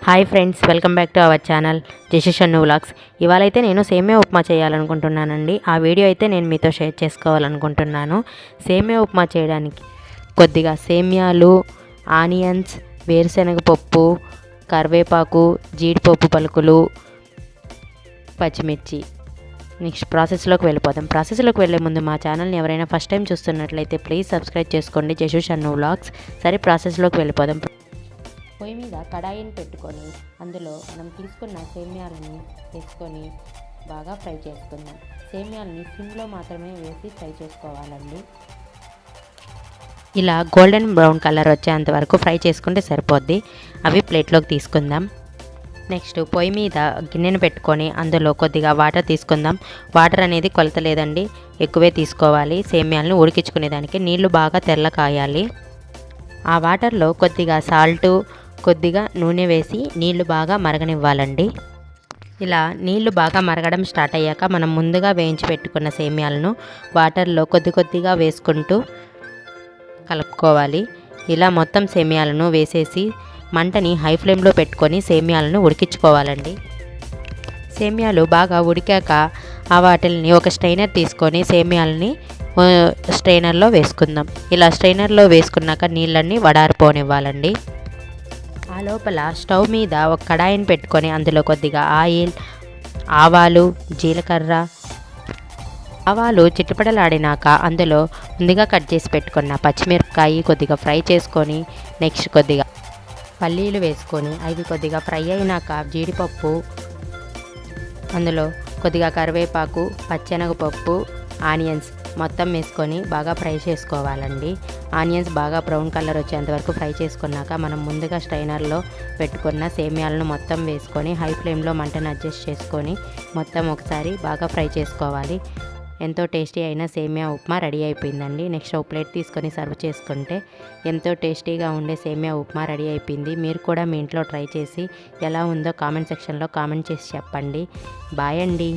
Hi friends, welcome back to our channel జెషిషన్ను vlogs. ఇవాళ అయితే నేను సేమియా ఉప్మా చేయాలనుకుంటున్నానండి. ఆ వీడియో అయితే నేను మీతో షేర్ చేసుకోవాలనుకుంటున్నాను. సేమియా ఉప్మా చేయడానికి కొద్దిగా సేమియాలు, ఆనియన్స్, వేరుశనగ పప్పు, కరివేపాకు, జీడిపప్పు పలుకులు, పచ్చిమిర్చి. నెక్స్ట్ ప్రాసెస్లోకి వెళ్ళిపోదాం. ప్రాసెస్లోకి వెళ్ళే ముందు మా ఛానల్ని ఎవరైనా ఫస్ట్ టైం చూస్తున్నట్లయితే ప్లీజ్ సబ్స్క్రైబ్ చేసుకోండి, జెషిషన్ను వ్లాగ్స్. సరే, ప్రాసెస్లోకి వెళ్ళిపోదాం. పొయ్యి మీద కడాయిని పెట్టుకొని అందులో మనం తీసుకున్న సేమ్యాలని వేసుకొని బాగా ఫ్రై చేసుకుందాం. సేమ్యాలని సిమ్లో మాత్రమే వేసి ఫ్రై చేసుకోవాలండి. ఇలా గోల్డెన్ బ్రౌన్ కలర్ వచ్చేంత వరకు ఫ్రై చేసుకుంటే సరిపోద్ది. అవి ప్లేట్లోకి తీసుకుందాం. నెక్స్ట్ పొయ్యి మీద గిన్నెను పెట్టుకొని అందులో కొద్దిగా వాటర్ తీసుకుందాం. వాటర్ అనేది కొలత లేదండి, ఎక్కువే తీసుకోవాలి. సేమ్యాలను ఉడికించుకునేదానికి నీళ్లు బాగా తెల్ల కాయాలి. ఆ వాటర్లో కొద్దిగా సాల్టు, కొద్దిగా నూనె వేసి నీళ్లు బాగా మరగనివ్వాలండి. ఇలా నీళ్లు బాగా మరగడం స్టార్ట్ అయ్యాక మనం ముందుగా వేయించి పెట్టుకున్న సేమ్యాలను వాటర్లో కొద్దిగా వేసుకుంటూ కలుపుకోవాలి. ఇలా మొత్తం సేమ్యాలను వేసేసి మంటని హై ఫ్లేమ్లో పెట్టుకొని సేమ్యాలను ఉడికించుకోవాలండి. సేమ్యాలు బాగా ఉడికాక వాటిని ఒక స్ట్రైనర్ తీసుకొని సేమ్యాలని స్ట్రైనర్లో వేసుకుందాం. ఇలా స్ట్రైనర్లో వేసుకున్నాక నీళ్ళన్నీ వడారిపోనివ్వాలండి. ఆ లోపల స్టవ్ మీద ఒక కడాయిని పెట్టుకొని అందులో కొద్దిగా ఆయిల్, ఆవాలు, జీలకర్ర. ఆవాలు చిట్టుపడలాడినాక అందులో ముందుగా కట్ చేసి పెట్టుకున్న పచ్చిమిరపకాయ కొద్దిగా ఫ్రై చేసుకొని నెక్స్ట్ కొద్దిగా పల్లీలు వేసుకొని అవి కొద్దిగా ఫ్రై అయినాక జీడిపప్పు, అందులో కొద్దిగా కరివేపాకు, పచ్చెనగపప్పు, ఆనియన్స్ మొత్తం వేసుకొని బాగా ఫ్రై చేసుకోవాలండి. ఆనియన్స్ బాగా బ్రౌన్ కలర్ వచ్చేంత వరకు ఫ్రై చేసుకున్నాక మనం ముందుగా స్ట్రైనర్లో పెట్టుకున్న సేమ్యాలను మొత్తం వేసుకొని హై ఫ్లేమ్లో మంటను అడ్జస్ట్ చేసుకొని మొత్తం ఒకసారి బాగా ఫ్రై చేసుకోవాలి. ఎంతో టేస్టీ అయిన సేమియా ఉప్మా రెడీ అయిపోయిందండి. నెక్స్ట్ ఒక ప్లేట్ తీసుకొని సర్వ్ చేసుకుంటే ఎంతో టేస్టీగా ఉండే సేమియా ఉప్మా రెడీ అయిపోయింది. మీరు కూడా మీ ఇంట్లో ట్రై చేసి ఎలా ఉందో కామెంట్ సెక్షన్లో కామెంట్ చేసి చెప్పండి. బాయ్ అండి.